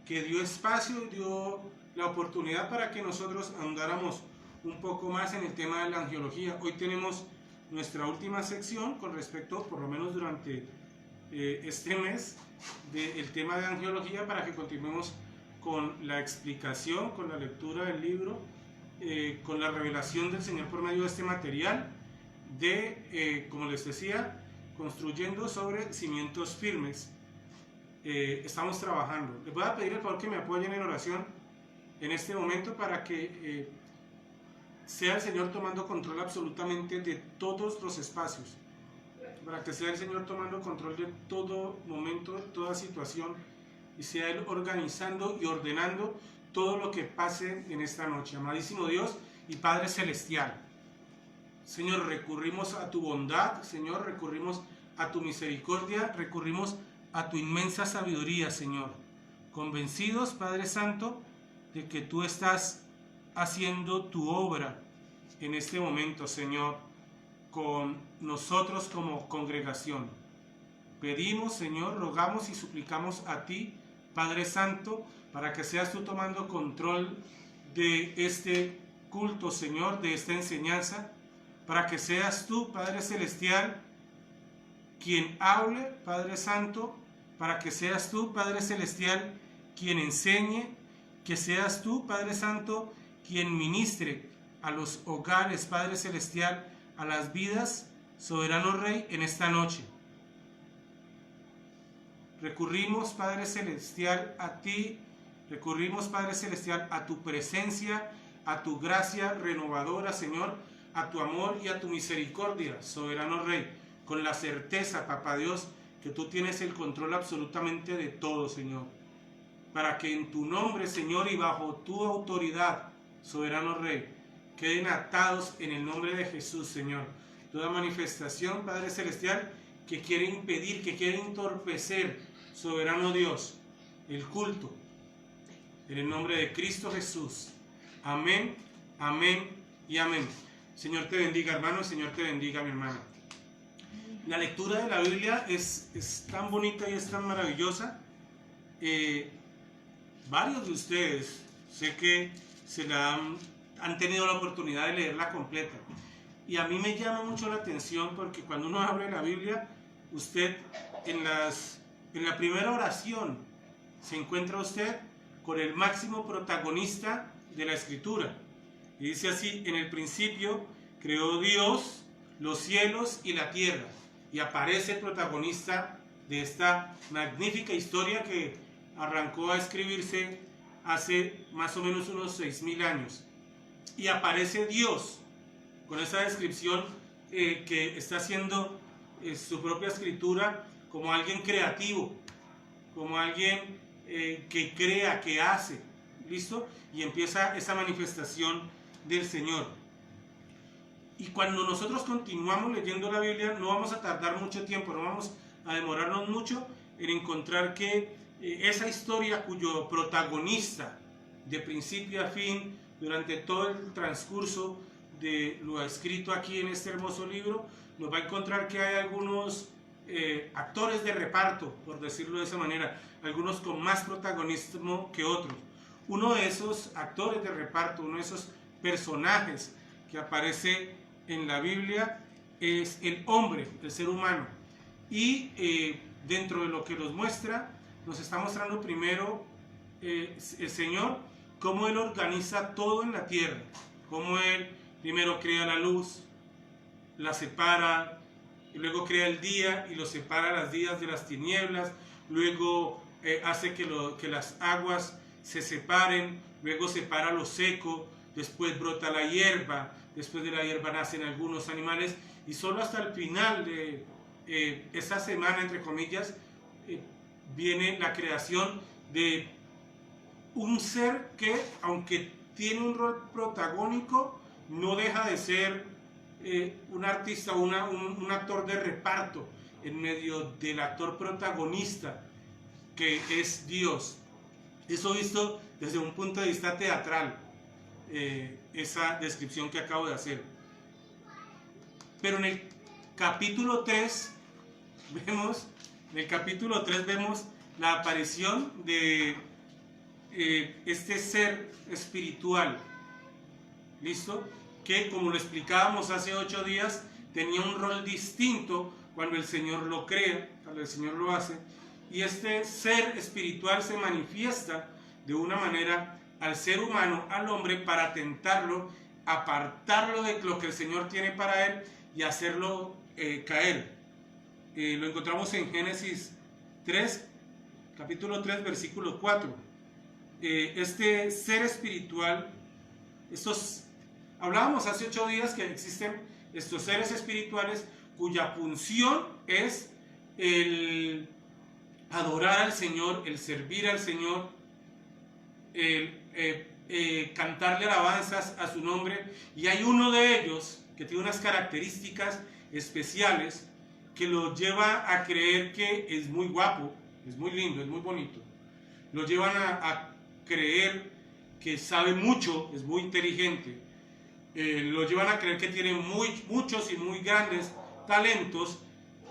que dio espacio, dio la oportunidad para que nosotros ahondáramos un poco más en el tema de la angiología. Hoy tenemos nuestra última sección con respecto, por lo menos durante este mes, del tema de angiología, para que continuemos con la explicación, con la lectura del libro, con la revelación del Señor por medio de este material, como les decía, construyendo sobre cimientos firmes. Estamos trabajando. Les voy a pedir el favor que me apoyen en oración en este momento para que sea el Señor tomando control absolutamente de todos los espacios, para que sea el Señor tomando control de todo momento, de toda situación, y sea Él organizando y ordenando todo lo que pase en esta noche. Amadísimo Dios y Padre Celestial, Señor, recurrimos a tu bondad, Señor, recurrimos a tu misericordia, recurrimos a tu inmensa sabiduría, Señor, convencidos, Padre Santo, de que tú estás haciendo tu obra en este momento, Señor, con nosotros como congregación. Pedimos, Señor, rogamos y suplicamos a ti, Padre Santo, para que seas tú tomando control de este culto, Señor, de esta enseñanza, para que seas tú, Padre Celestial, quien hable, Padre Santo, para que seas tú, Padre Celestial, quien enseñe, que seas tú, Padre Santo, quien ministre a los hogares, Padre Celestial, a las vidas, soberano Rey, en esta noche. Recurrimos, Padre Celestial, a ti, recurrimos, Padre Celestial, a tu presencia, a tu gracia renovadora, Señor, a tu amor y a tu misericordia, soberano Rey, con la certeza, Papá Dios, que tú tienes el control absolutamente de todo, Señor, para que en tu nombre, Señor, y bajo tu autoridad, soberano Rey, queden atados en el nombre de Jesús, Señor, toda manifestación, Padre Celestial, que quiere impedir, que quiere entorpecer, soberano Dios, el culto, en el nombre de Cristo Jesús. Amén, amén y amén. Señor te bendiga, hermano, Señor te bendiga, mi hermana. La lectura de la Biblia es tan bonita y es tan maravillosa. Varios de ustedes sé que han tenido la oportunidad de leerla completa. Y a mí me llama mucho la atención porque cuando uno abre la Biblia, usted en la primera oración se encuentra usted con el máximo protagonista de la Escritura. Y dice así: en el principio creó Dios los cielos y la tierra. Y aparece el protagonista de esta magnífica historia que arrancó a escribirse hace más o menos unos 6.000 años. Y aparece Dios con esa descripción que está haciendo su propia escritura como alguien creativo, como alguien que crea, que hace. ¿Listo? Y empieza esa manifestación del Señor. Y cuando nosotros continuamos leyendo la Biblia, no vamos a tardar mucho tiempo, no vamos a demorarnos mucho en encontrar que esa historia cuyo protagonista de principio a fin, durante todo el transcurso de lo escrito aquí en este hermoso libro, nos va a encontrar que hay algunos actores de reparto, por decirlo de esa manera, algunos con más protagonismo que otros. Uno de esos actores de reparto, uno de esos personajes que aparece en la Biblia es el hombre, el ser humano. Y dentro de lo que nos muestra, nos está mostrando primero el Señor, cómo Él organiza todo en la tierra, cómo Él primero crea la luz, la separa, y luego crea el día y lo separa las días de las tinieblas, luego hace que las aguas se separen, luego separa lo seco, después brota la hierba, después de la hierba nacen algunos animales, y solo hasta el final de esa semana, entre comillas, viene la creación de un ser que, aunque tiene un rol protagónico, no deja de ser un artista, un actor de reparto en medio del actor protagonista, que es Dios. Eso visto desde un punto de vista teatral, esa descripción que acabo de hacer. Pero en el capítulo 3 vemos la aparición de este ser espiritual, ¿listo? Que como lo explicábamos hace 8 días, tenía un rol distinto cuando el Señor lo crea, cuando el Señor lo hace, y este ser espiritual se manifiesta de una manera al ser humano, al hombre, para tentarlo, apartarlo de lo que el Señor tiene para él y hacerlo caer. Lo encontramos en Génesis 3, capítulo 3, versículo 4. Este ser espiritual, hablábamos hace 8 días que existen estos seres espirituales cuya función es el adorar al Señor, el servir al Señor, el cantarle alabanzas a su nombre, y hay uno de ellos que tiene unas características especiales que lo lleva a creer que es muy guapo, es muy lindo, es muy bonito. Lo llevan a creer que sabe mucho, es muy inteligente. Lo llevan a creer que tiene muchos y muy grandes talentos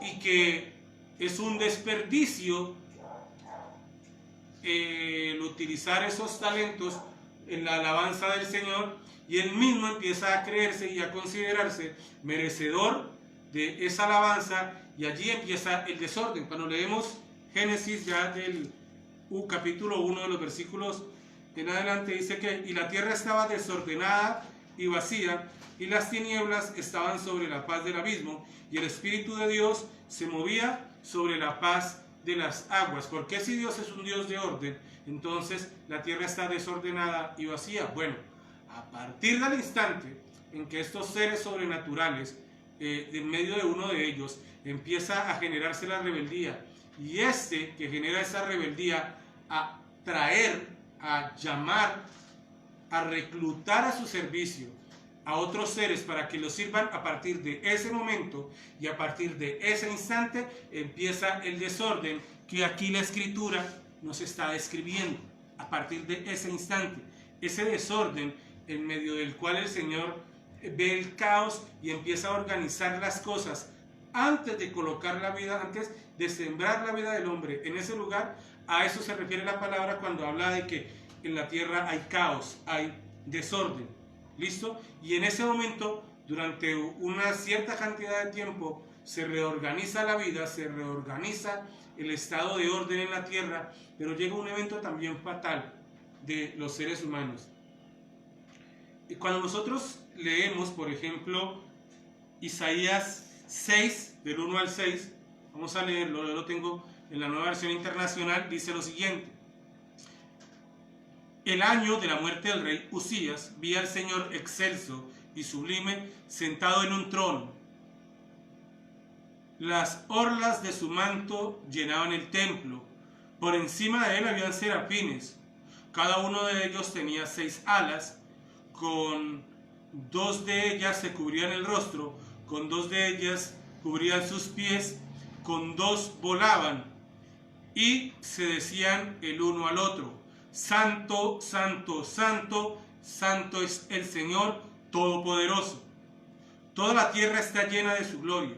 y que es un desperdicio el utilizar esos talentos en la alabanza del Señor, y él mismo empieza a creerse y a considerarse merecedor de esa alabanza, y allí empieza el desorden. Cuando leemos Génesis ya del capítulo 1 de los versículos en adelante, dice que y la tierra estaba desordenada y vacía, y las tinieblas estaban sobre la faz del abismo, y el Espíritu de Dios se movía sobre la faz de las aguas. Porque si Dios es un Dios de orden, entonces la tierra está desordenada y vacía. Bueno, a partir del instante en que estos seres sobrenaturales, en medio de uno de ellos, empieza a generarse la rebeldía, y este que genera esa rebeldía a traer, a llamar, a reclutar a su servicio a otros seres para que los sirvan, a partir de ese momento y a partir de ese instante empieza el desorden que aquí la Escritura nos está describiendo. A partir de ese instante, ese desorden en medio del cual el Señor ve el caos y empieza a organizar las cosas antes de colocar la vida, antes de sembrar la vida del hombre en ese lugar. A eso se refiere la palabra cuando habla de que en la tierra hay caos, hay desorden. ¿Listo? Y en ese momento, durante una cierta cantidad de tiempo, se reorganiza la vida, se reorganiza el estado de orden en la tierra, pero llega un evento también fatal de los seres humanos. Y cuando nosotros leemos, por ejemplo, Isaías 6, del 1 al 6, vamos a leerlo, yo lo tengo en la Nueva Versión Internacional, dice lo siguiente: el año de la muerte del rey Usías, vi al Señor excelso y sublime, sentado en un trono. Las orlas de su manto llenaban el templo. Por encima de él habían serafines. Cada uno de ellos tenía 6 alas. Con 2 de ellas se cubrían el rostro, con 2 de ellas cubrían sus pies, con 2 volaban y se decían el uno al otro: Santo, santo, santo, santo es el Señor Todopoderoso. Toda la tierra está llena de su gloria.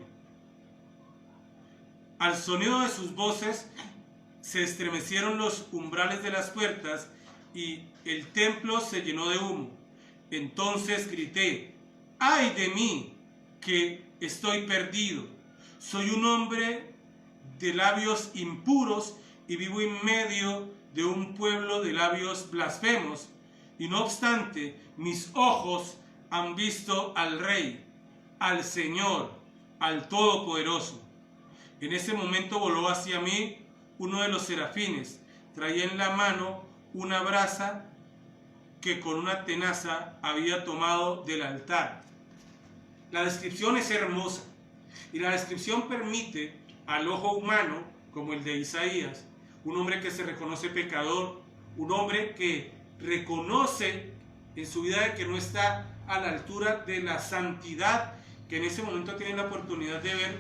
Al sonido de sus voces se estremecieron los umbrales de las puertas y el templo se llenó de humo. Entonces grité: ¡ay de mí, que estoy perdido! Soy un hombre de labios impuros y vivo en medio de un pueblo de labios blasfemos, y no obstante mis ojos han visto al Rey, al Señor, al Todopoderoso. En ese momento voló hacia mí uno de los serafines, traía en la mano una brasa que con una tenaza había tomado del altar. La descripción es hermosa, y la descripción permite al ojo humano, como el de Isaías, un hombre que se reconoce pecador, un hombre que reconoce en su vida de que no está a la altura de la santidad que en ese momento tiene la oportunidad de ver.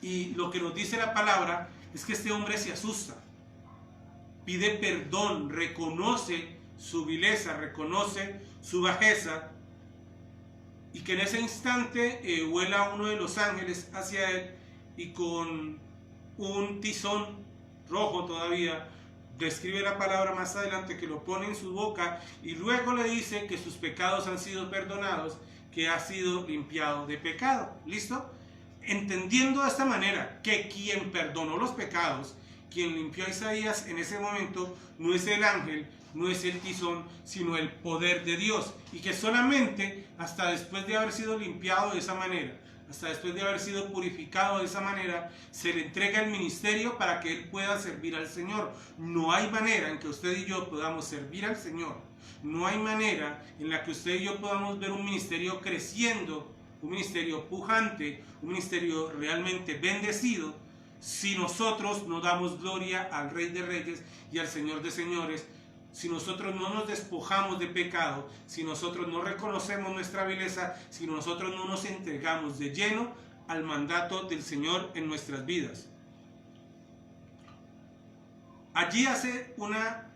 Y lo que nos dice la palabra es que este hombre se asusta, pide perdón, reconoce su vileza, reconoce su bajeza, y que en ese instante vuela uno de los ángeles hacia él y con un tizón rojo todavía describe la palabra más adelante, que lo pone en su boca y luego le dice que sus pecados han sido perdonados, que ha sido limpiado de pecado. ¿Listo? Entendiendo de esta manera que quien perdonó los pecados, quien limpió a Isaías en ese momento, no es el ángel, no es el tizón, sino el poder de Dios, y que solamente hasta después de haber sido limpiado de esa manera, hasta después de haber sido purificado de esa manera, se le entrega el ministerio para que él pueda servir al Señor. No hay manera en que usted y yo podamos servir al Señor, no hay manera en la que usted y yo podamos ver un ministerio creciendo, un ministerio pujante, un ministerio realmente bendecido, si nosotros no damos gloria al Rey de Reyes y al Señor de Señores, si nosotros no nos despojamos de pecado, si nosotros no reconocemos nuestra vileza, si nosotros no nos entregamos de lleno al mandato del Señor en nuestras vidas. Allí hace una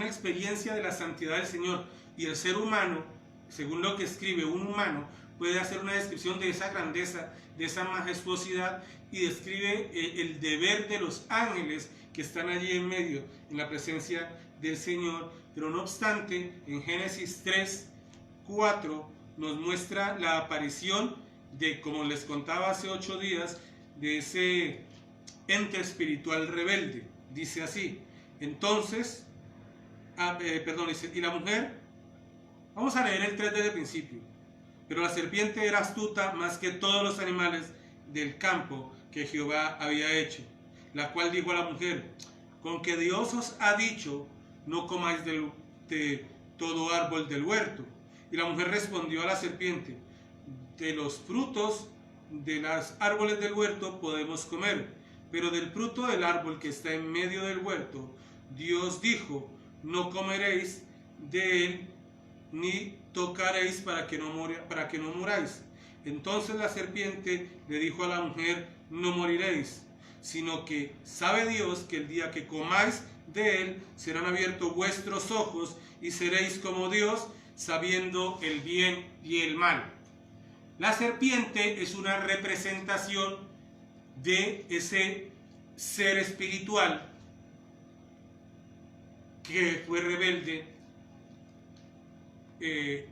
experiencia de la santidad del Señor, y el ser humano, según lo que escribe, un humano puede hacer una descripción de esa grandeza, de esa majestuosidad, y describe el deber de los ángeles que están allí en medio, en la presencia del Señor. Pero no obstante, en Génesis 3:4 nos muestra la aparición de, como les contaba hace 8 días, de ese ente espiritual rebelde. Dice así: entonces, dice, y la mujer, vamos a leer el 3 desde el principio. Pero la serpiente era astuta más que todos los animales del campo que Jehová había hecho, la cual dijo a la mujer: con que Dios os ha dicho, no comáis de todo árbol del huerto. Y la mujer respondió a la serpiente: de los frutos de los árboles del huerto podemos comer, pero del fruto del árbol que está en medio del huerto, Dios dijo: no comeréis de él, ni tocaréis para que no muráis. Entonces la serpiente le dijo a la mujer: no moriréis, sino que sabe Dios que el día que comáis de él serán abiertos vuestros ojos y seréis como Dios, sabiendo el bien y el mal. La serpiente es una representación de ese ser espiritual que fue rebelde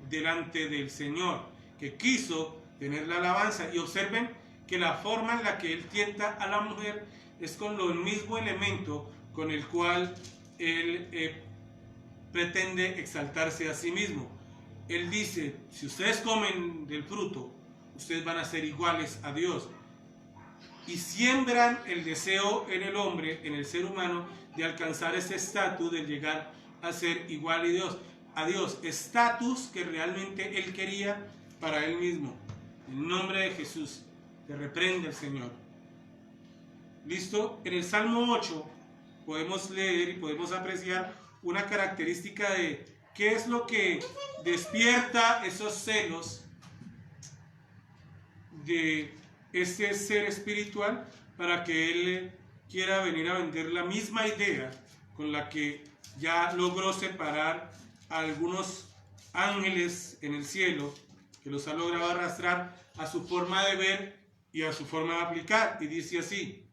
delante del Señor, que quiso tener la alabanza. Y observen que la forma en la que él tienta a la mujer es con el mismo elemento con el cual él pretende exaltarse a sí mismo. Él dice: si ustedes comen del fruto, ustedes van a ser iguales a Dios. Y siembran el deseo en el hombre, en el ser humano, de alcanzar ese estatus, de llegar a ser igual a Dios, estatus que realmente él quería para él mismo. En nombre de Jesús, te reprende el Señor. ¿Listo? En el Salmo 8 podemos leer y podemos apreciar una característica de qué es lo que despierta esos celos de este ser espiritual para que él quiera venir a vender la misma idea con la que ya logró separar a algunos ángeles en el cielo, que los ha logrado arrastrar a su forma de ver y a su forma de aplicar. Y dice así: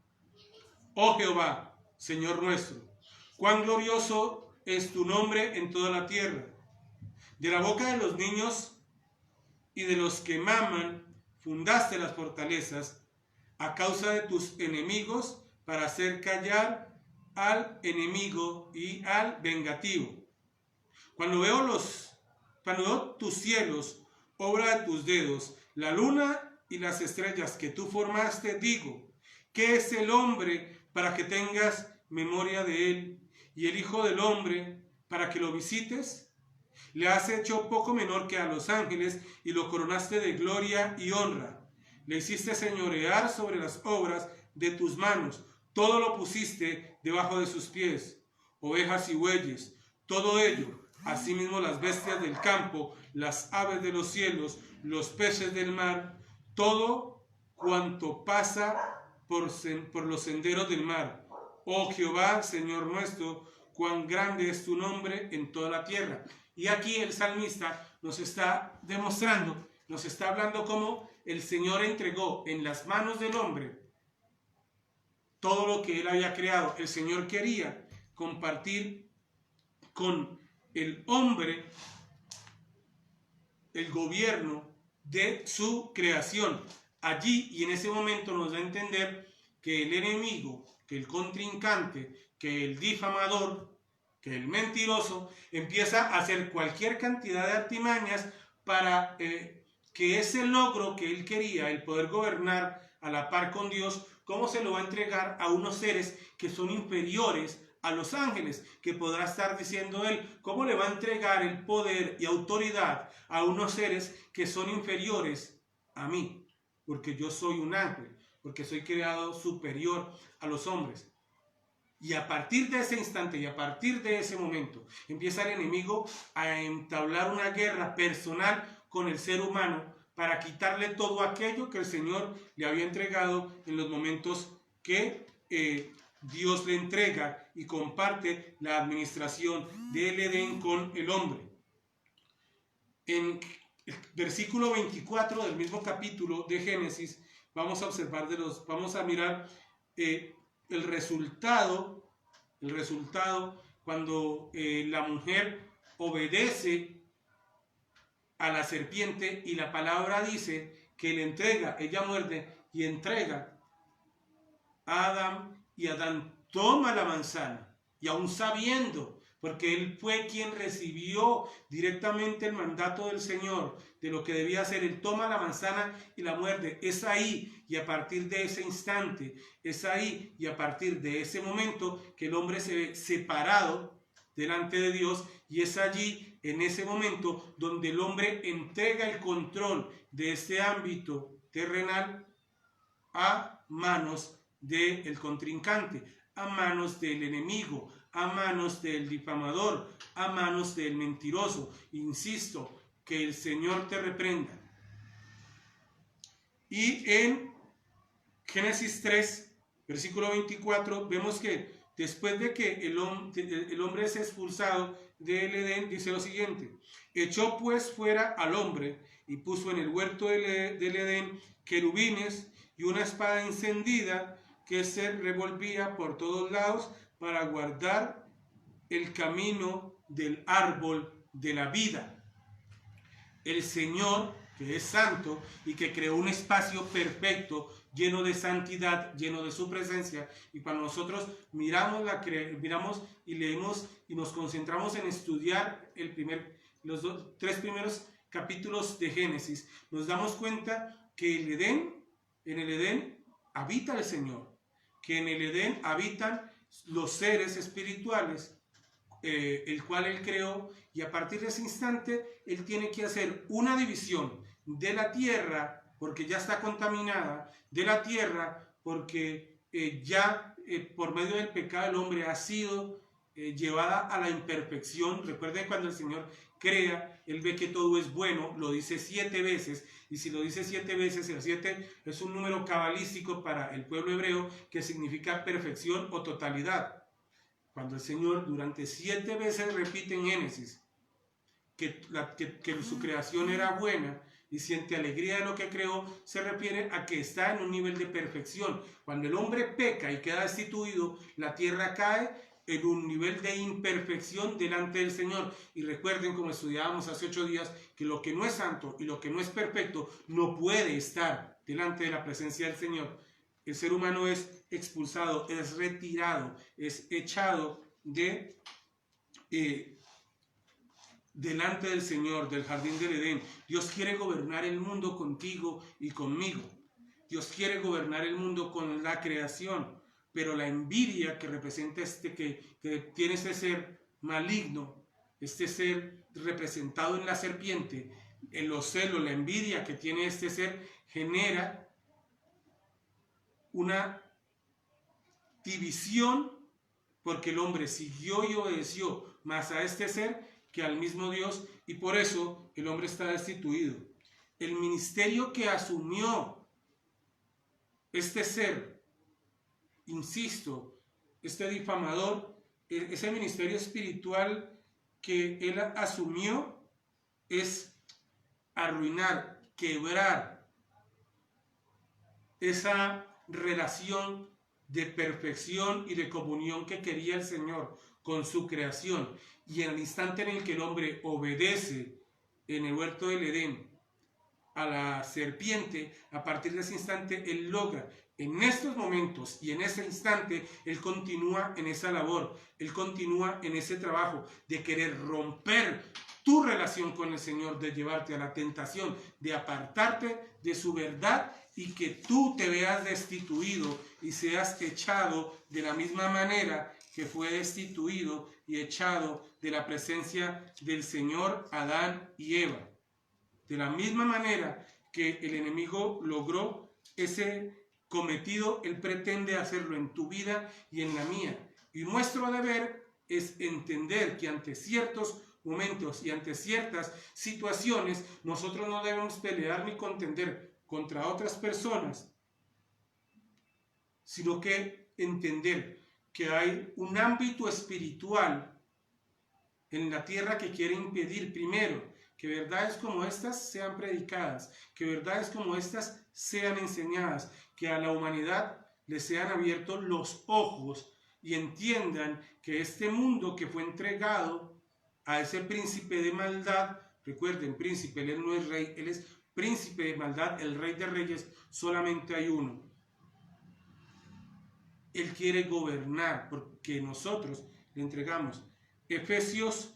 oh Jehová, Señor nuestro, cuán glorioso es tu nombre en toda la tierra. De la boca de los niños y de los que maman fundaste las fortalezas, a causa de tus enemigos, para hacer callar al enemigo y al vengativo. Cuando veo tus cielos, obra de tus dedos, la luna y las estrellas que tú formaste, digo: ¿qué es el hombre para que tengas memoria de él, y el hijo del hombre para que lo visites? Le has hecho poco menor que a los ángeles, y lo coronaste de gloria y honra. Le hiciste señorear sobre las obras de tus manos, todo lo pusiste debajo de sus pies, ovejas y bueyes, todo ello, asimismo las bestias del campo, las aves de los cielos, los peces del mar, todo cuanto pasa por los senderos del mar. Oh Jehová, Señor nuestro, cuán grande es tu nombre en toda la tierra. Y aquí el salmista nos está demostrando, nos está hablando cómo el Señor entregó en las manos del hombre todo lo que él había creado. El Señor quería compartir con el hombre el gobierno de su creación. Allí y en ese momento nos da a entender que el enemigo, que el contrincante, que el difamador, que el mentiroso empieza a hacer cualquier cantidad de artimañas para que ese logro que él quería, el poder gobernar a la par con Dios, cómo se lo va a entregar a unos seres que son inferiores a los ángeles, que podrá estar diciendo él, cómo le va a entregar el poder y autoridad a unos seres que son inferiores a mí, porque yo soy un ángel, porque soy creado superior a los hombres. Y a partir de ese instante y a partir de ese momento empieza el enemigo a entablar una guerra personal con el ser humano para quitarle todo aquello que el Señor le había entregado en los momentos que Dios le entrega y comparte la administración del Edén con el hombre. En el versículo 24 del mismo capítulo de Génesis vamos a observar vamos a mirar el resultado cuando la mujer obedece a la serpiente y la palabra dice que le entrega, ella muerde y entrega a Adán y Adán toma la manzana y aún sabiendo, porque él fue quien recibió directamente el mandato del Señor de lo que debía hacer, él toma la manzana y la muerde. Es ahí y a partir de ese instante, es ahí y a partir de ese momento que el hombre se ve separado delante de Dios, y es allí, en ese momento, donde el hombre entrega el control de este ámbito terrenal a manos del contrincante, a manos del enemigo, a manos del difamador, a manos del mentiroso. Insisto, que el Señor te reprenda. Y en Génesis 3, versículo 24, vemos que después de que el hombre es expulsado del Edén, dice lo siguiente: echó pues fuera al hombre y puso en el huerto del Edén querubines y una espada encendida que se revolvía por todos lados para guardar el camino del árbol de la vida. El Señor, que es santo y que creó un espacio perfecto, lleno de santidad, lleno de su presencia, y cuando nosotros miramos y leemos y nos concentramos en estudiar los tres primeros capítulos de Génesis, nos damos cuenta que en el Edén habita el Señor, que en el Edén habitan los seres espirituales, el cual él creó, y a partir de ese instante él tiene que hacer una división de la tierra, porque ya está contaminada, de la tierra porque por medio del pecado del hombre ha sido llevada a la imperfección. Recuerden, cuando el Señor crea, él ve que todo es bueno, lo dice 7 veces, y si lo dice 7 veces, el 7 es un número cabalístico para el pueblo hebreo que significa perfección o totalidad. Cuando el Señor durante 7 veces repite en Génesis que su creación era buena y siente alegría de lo que creó, se refiere a que está en un nivel de perfección. Cuando el hombre peca y queda destituido, la tierra cae en un nivel de imperfección delante del Señor. Y recuerden, como estudiábamos hace 8 días, que lo que no es santo y lo que no es perfecto no puede estar delante de la presencia del Señor. El ser humano es expulsado, es retirado, es echado delante del Señor, del jardín del Edén. Dios quiere gobernar el mundo contigo y conmigo. Dios quiere gobernar el mundo con la creación, pero la envidia que representa que tiene este ser maligno, este ser representado en la serpiente, en los celos, la envidia que tiene este ser, genera una división, porque el hombre siguió y obedeció más a este ser que al mismo Dios, y por eso el hombre está destituido. El ministerio que asumió este ser, insisto, este difamador, ese ministerio espiritual que él asumió es arruinar, quebrar esa relación de perfección y de comunión que quería el Señor con su creación. Y en el instante en el que el hombre obedece en el huerto del Edén a la serpiente, a partir de ese instante él logra, en estos momentos y en ese instante, él continúa en esa labor, él continúa en ese trabajo de querer romper tu relación con el Señor, de llevarte a la tentación, de apartarte de su verdad y que tú te veas destituido y seas echado de la misma manera que fue destituido y echado de la presencia del Señor Adán y Eva. De la misma manera que el enemigo logró ese cometido, él pretende hacerlo en tu vida y en la mía. Y nuestro deber es entender que ante ciertos momentos y ante ciertas situaciones, nosotros no debemos pelear ni contender contra otras personas, sino que entender que hay un ámbito espiritual en la tierra que quiere impedir primero que verdades como estas sean predicadas, que verdades como estas sean enseñadas, que a la humanidad le sean abiertos los ojos y entiendan que este mundo que fue entregado a ese príncipe de maldad, recuerden, príncipe, él no es rey, él es príncipe de maldad, el rey de reyes, solamente hay uno. Él quiere gobernar porque nosotros le entregamos. Efesios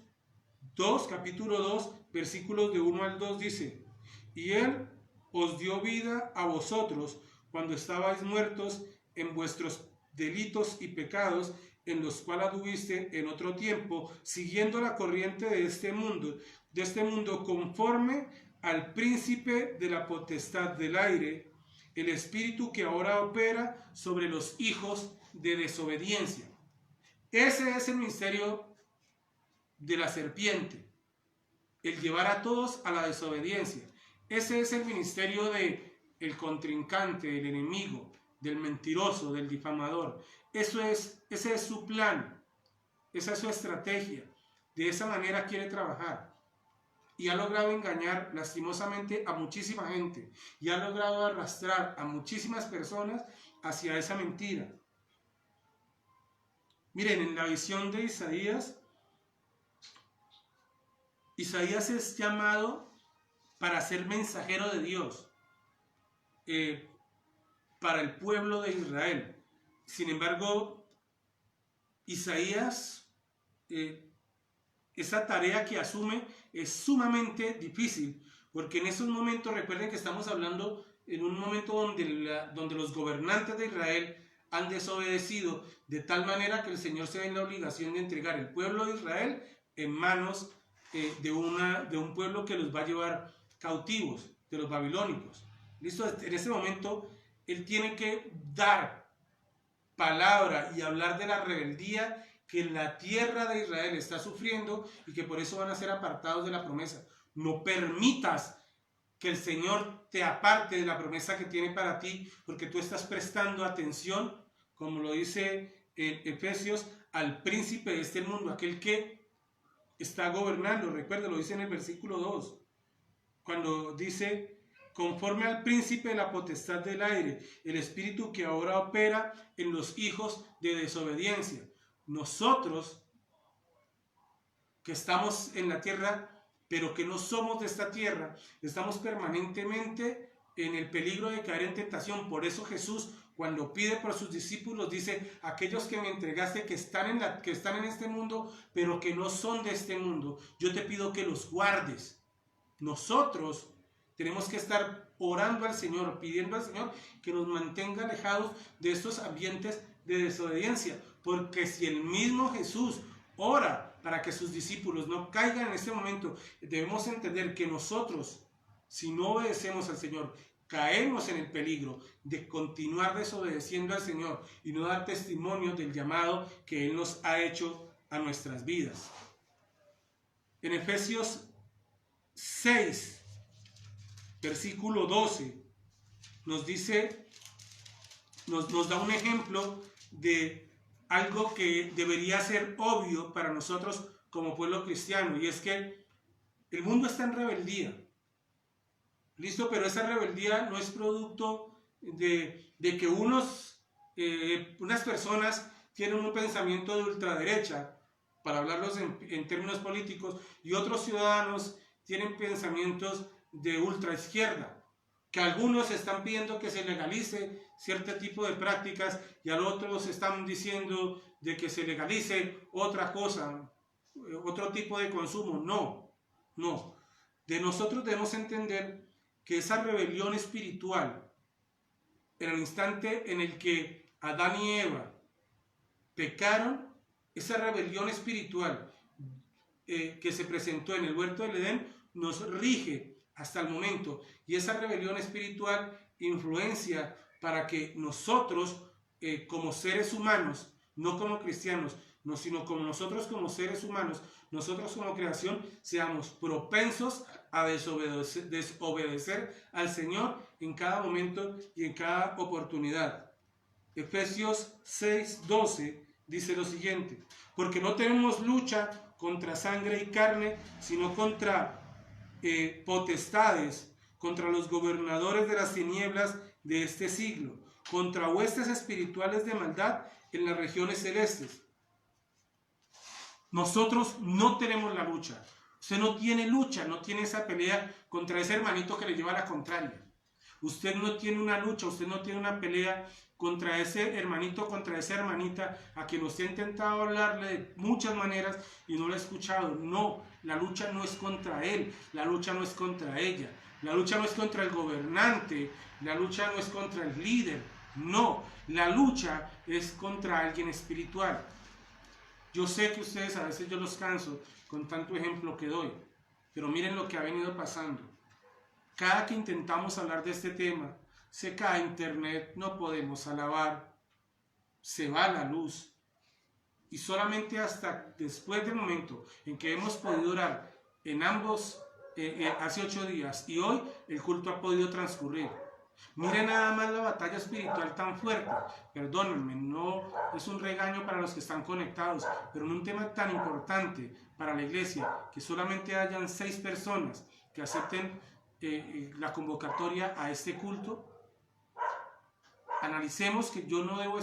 2, capítulo 2, versículos de 1 al 2 dice: y Él os dio vida a vosotros cuando estabais muertos en vuestros delitos y pecados, en los cuales anduviste en otro tiempo, siguiendo la corriente de este mundo conforme al príncipe de la potestad del aire, el espíritu que ahora opera sobre los hijos de desobediencia. Ese es el ministerio de la serpiente, el llevar a todos a la desobediencia. Ese es el ministerio de el contrincante, del enemigo, del mentiroso, del difamador. Ese es su plan, esa es su estrategia. De esa manera quiere trabajar. Y ha logrado engañar lastimosamente a muchísima gente. Y ha logrado arrastrar a muchísimas personas hacia esa mentira. Miren, en la visión de Isaías es llamado para ser mensajero de Dios, para el pueblo de Israel. Sin embargo, Isaías, esa tarea que asume es sumamente difícil, porque en esos momentos, recuerden que estamos hablando en un momento donde los gobernantes de Israel han desobedecido, de tal manera que el Señor se ve en la obligación de entregar el pueblo de Israel en manos de un pueblo que los va a llevar cautivos, de los babilónicos. ¿Listo? En ese momento, él tiene que dar palabra y hablar de la rebeldía que la tierra de Israel está sufriendo y que por eso van a ser apartados de la promesa. No permitas que el Señor te aparte de la promesa que tiene para ti, porque tú estás prestando atención, como lo dice en Efesios, al príncipe de este mundo, aquel que está gobernando. Recuerda, lo dice en el versículo 2, cuando dice: conforme al príncipe de la potestad del aire, el espíritu que ahora opera en los hijos de desobediencia. Nosotros que estamos en la tierra, pero que no somos de esta tierra, estamos permanentemente en el peligro de caer en tentación. Por eso Jesús, cuando pide por sus discípulos, dice: aquellos que me entregaste, que están en este mundo, pero que no son de este mundo, yo te pido que los guardes. Nosotros tenemos que estar orando al Señor, pidiendo al Señor que nos mantenga alejados de estos ambientes de desobediencia, porque si el mismo Jesús ora para que sus discípulos no caigan en este momento, debemos entender que nosotros, si no obedecemos al Señor, caemos en el peligro de continuar desobedeciendo al Señor y no dar testimonio del llamado que Él nos ha hecho a nuestras vidas. En Efesios 6, versículo 12, nos dice, nos da un ejemplo de algo que debería ser obvio para nosotros como pueblo cristiano, y es que el mundo está en rebeldía. ¿Listo? Pero esa rebeldía no es producto de que unas personas tienen un pensamiento de ultraderecha para hablarlos en términos políticos, y otros ciudadanos tienen pensamientos de ultraizquierda, que algunos están pidiendo que se legalice cierto tipo de prácticas y a otros están diciendo de que se legalice otra cosa, otro tipo de consumo. No. De nosotros debemos entender que esa rebelión espiritual, en el instante en el que Adán y Eva pecaron, esa rebelión espiritual que se presentó en el huerto del Edén nos rige hasta el momento, y esa rebelión espiritual influencia para que nosotros como seres humanos, no como cristianos, no, sino como nosotros como seres humanos, nosotros como creación, seamos propensos a desobedecer al Señor en cada momento y en cada oportunidad. Efesios 6:12 dice lo siguiente: porque no tenemos lucha contra sangre y carne, sino contra potestades, contra los gobernadores de las tinieblas de este siglo, contra huestes espirituales de maldad en las regiones celestes. Nosotros no tenemos la lucha. Usted no tiene lucha, no tiene esa pelea contra ese hermanito que le lleva a la contraria. Usted no tiene una lucha, usted no tiene una pelea contra ese hermanito, contra esa hermanita a quien usted ha intentado hablarle de muchas maneras y no lo ha escuchado. No, la lucha no es contra él, la lucha no es contra ella, la lucha no es contra el gobernante, la lucha no es contra el líder. No, la lucha es contra alguien espiritual. Yo sé que ustedes a veces yo los canso con tanto ejemplo que doy, pero miren lo que ha venido pasando. Cada que intentamos hablar de este tema, se cae internet, no podemos alabar, se va la luz. Y solamente hasta después del momento en que hemos podido orar en ambos, hace 8 días y hoy, el culto ha podido transcurrir. Miren nada más la batalla espiritual tan fuerte. Perdónenme, no es un regaño para los que están conectados, pero en un tema tan importante para la iglesia, que solamente hayan 6 personas que acepten la convocatoria a este culto. Analicemos que yo no debo,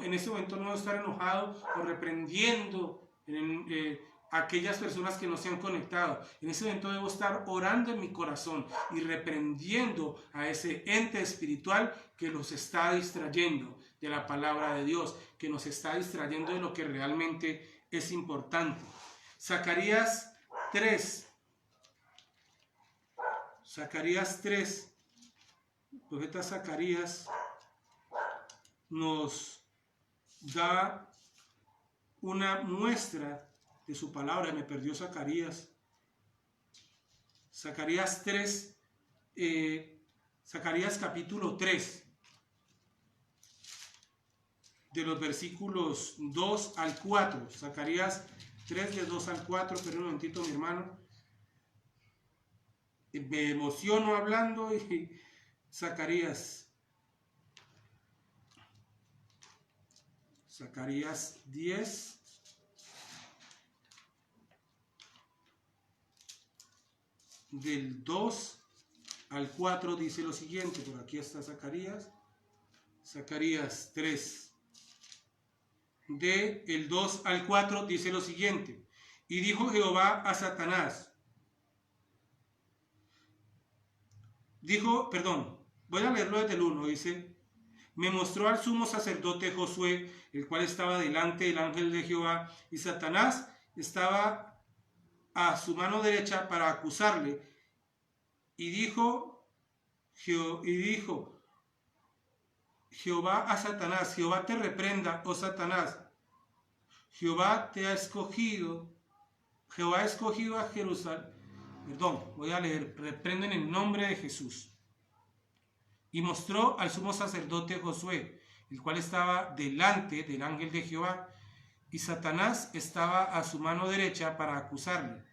en ese momento no debo estar enojado o reprendiendo a aquellas personas que no se han conectado. En ese momento debo estar orando en mi corazón y reprendiendo a ese ente espiritual que los está distrayendo de la palabra de Dios, que nos está distrayendo de lo que realmente es importante. Zacarías 3, el profeta Zacarías nos da una muestra de su palabra. Me perdió Zacarías. Zacarías 3, Zacarías capítulo 3, de los versículos 2 al 4. Zacarías 3, de 2 al 4. Pero un momentito, mi hermano. Me emociono hablando y Zacarías 10, del 2 al 4 dice lo siguiente. Por aquí está Zacarías 3, del 2 al 4 dice lo siguiente: y dijo Jehová a Satanás, voy a leerlo desde el 1, dice: me mostró al sumo sacerdote Josué, el cual estaba delante del ángel de Jehová, y Satanás estaba a su mano derecha para acusarle. Y dijo Jehová a Satanás: Jehová te reprenda, oh Satanás. Jehová ha escogido a Jerusalén. Voy a leer. Reprendo en el nombre de Jesús. Y mostró al sumo sacerdote Josué, el cual estaba delante del ángel de Jehová, y Satanás estaba a su mano derecha para acusarle.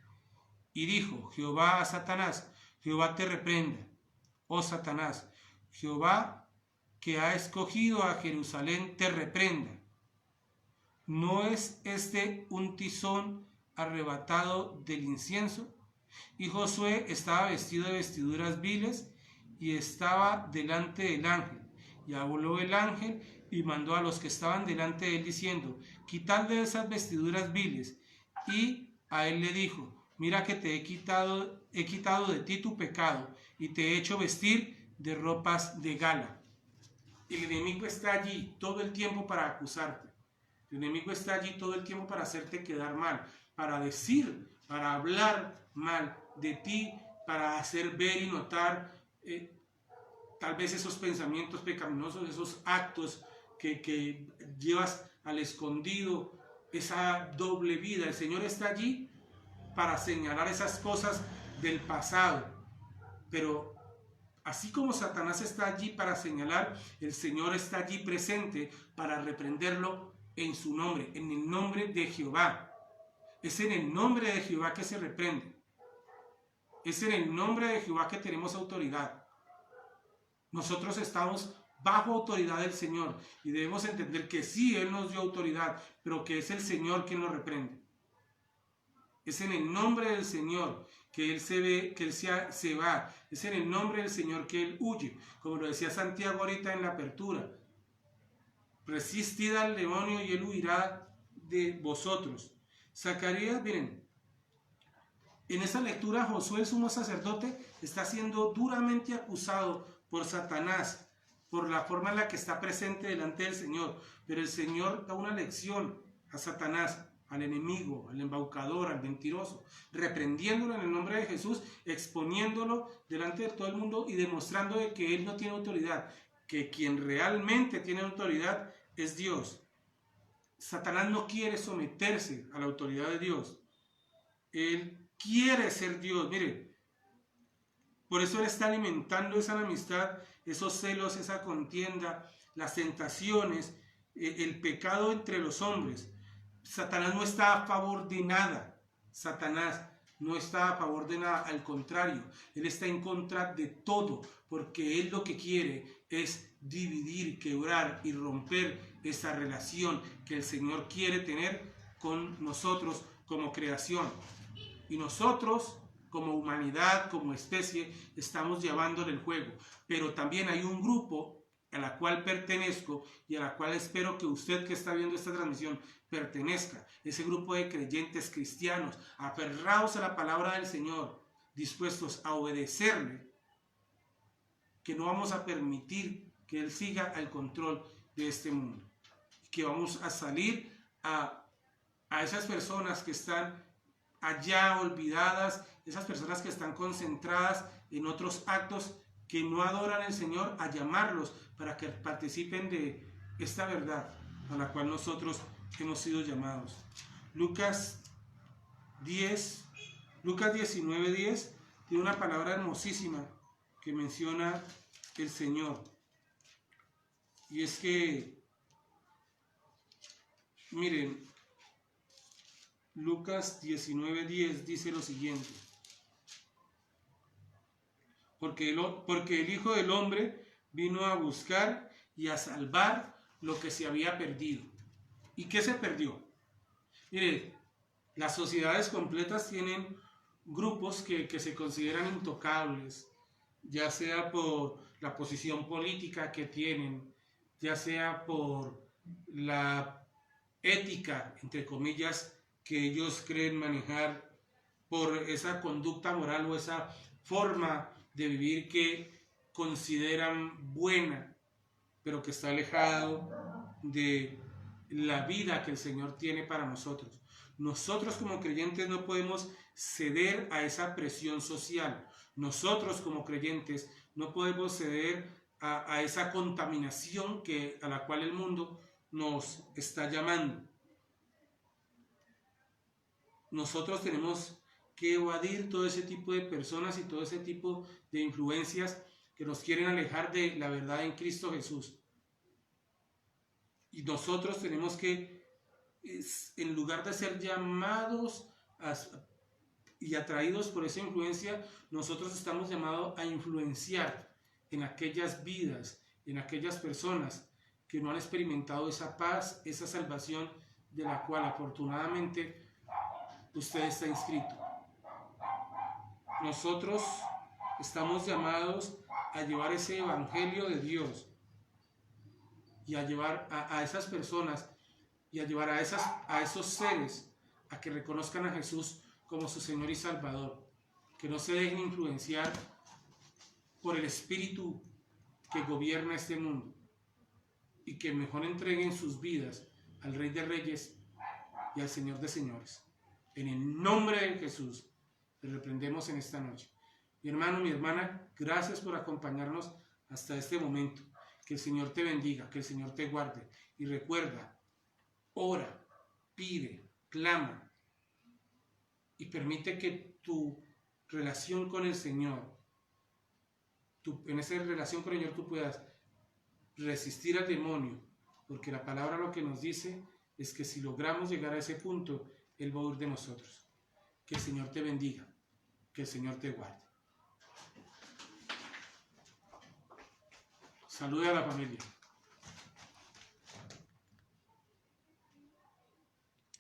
Y dijo Jehová a Satanás: Jehová te reprenda, oh Satanás. Jehová, que ha escogido a Jerusalén, te reprenda. ¿No es este un tizón arrebatado del incienso? Y Josué estaba vestido de vestiduras viles y estaba delante del ángel. Y habló el ángel y mandó a los que estaban delante de él diciendo: quitadle esas vestiduras viles. Y a él le dijo: mira que te he quitado de ti tu pecado, y te he hecho vestir de ropas de gala. El enemigo está allí todo el tiempo para acusarte. El enemigo está allí todo el tiempo para hacerte quedar mal, para decir, para hablar mal de ti, para hacer ver y notar tal vez esos pensamientos pecaminosos, esos actos que llevas al escondido, esa doble vida. El Señor está allí para señalar esas cosas del pasado, pero así como Satanás está allí para señalar, el Señor está allí presente para reprenderlo en su nombre, en el nombre de Jehová. Es en el nombre de Jehová que se reprende. Es en el nombre de Jehová que tenemos autoridad. Nosotros estamos bajo autoridad del Señor y debemos entender que sí, Él nos dio autoridad, pero que es el Señor quien nos reprende. Es en el nombre del Señor que Él se va. Es en el nombre del Señor que Él huye. Como lo decía Santiago ahorita en la apertura. Resistid al demonio y Él huirá de vosotros. Zacarías, miren, en esa lectura Josué, el sumo sacerdote, está siendo duramente acusado por Satanás, por la forma en la que está presente delante del Señor. Pero el Señor da una lección a Satanás, al enemigo, al embaucador, al mentiroso, reprendiéndolo en el nombre de Jesús, exponiéndolo delante de todo el mundo y demostrando de que él no tiene autoridad, que quien realmente tiene autoridad es Dios. Satanás no quiere someterse a la autoridad de Dios. Él quiere ser Dios. Mire, por eso él está alimentando esa enemistad, esos celos, esa contienda, las tentaciones, el pecado entre los hombres. Satanás no está a favor de nada. Satanás no está a favor de nada. Al contrario, él está en contra de todo, porque él lo que quiere es dividir, quebrar y romper esa relación que el Señor quiere tener con nosotros como creación. Y nosotros, como humanidad, como especie, estamos llevándole el juego. Pero también hay un grupo a la cual pertenezco y a la cual espero que usted que está viendo esta transmisión pertenezca. Ese grupo de creyentes cristianos, aferrados a la palabra del Señor, dispuestos a obedecerle, que no vamos a permitir que Él siga al control de este mundo. Que vamos a salir a esas personas que están allá olvidadas, esas personas que están concentradas en otros actos que no adoran al Señor, a llamarlos para que participen de esta verdad a la cual nosotros hemos sido llamados. Lucas 19:10 tiene una palabra hermosísima que menciona el Señor, y es que, miren, Lucas 19:10 dice lo siguiente: porque el Hijo del Hombre vino a buscar y a salvar lo que se había perdido. ¿Y qué se perdió? Mire, las sociedades completas tienen grupos que se consideran intocables, ya sea por la posición política que tienen, ya sea por la ética, entre comillas, que ellos creen manejar, por esa conducta moral o esa forma de vivir que consideran buena, pero que está alejado de la vida que el Señor tiene para nosotros. Nosotros como creyentes no podemos ceder a esa presión social. Nosotros como creyentes no podemos ceder a esa contaminación a la cual el mundo nos está llamando. Nosotros tenemos que evadir todo ese tipo de personas y todo ese tipo de influencias que nos quieren alejar de la verdad en Cristo Jesús. Y nosotros tenemos que, en lugar de ser llamados y atraídos por esa influencia, nosotros estamos llamados a influenciar en aquellas vidas, en aquellas personas que no han experimentado esa paz, esa salvación de la cual afortunadamente usted está inscrito. Nosotros estamos llamados a llevar ese evangelio de Dios y a llevar a esas personas y a llevar a esos seres a que reconozcan a Jesús como su Señor y Salvador, que no se dejen influenciar por el espíritu que gobierna este mundo y que mejor entreguen sus vidas al Rey de Reyes y al Señor de Señores. En el nombre de Jesús, le reprendemos en esta noche. Mi hermano, mi hermana, gracias por acompañarnos hasta este momento. Que el Señor te bendiga, que el Señor te guarde. Y recuerda, ora, pide, clama y permite que tu relación con el Señor, en esa relación con el Señor tú puedas resistir al demonio, porque la palabra lo que nos dice es que si logramos llegar a ese punto, Él va a huir de nosotros. Que el Señor te bendiga, que el Señor te guarde. Salude a la familia.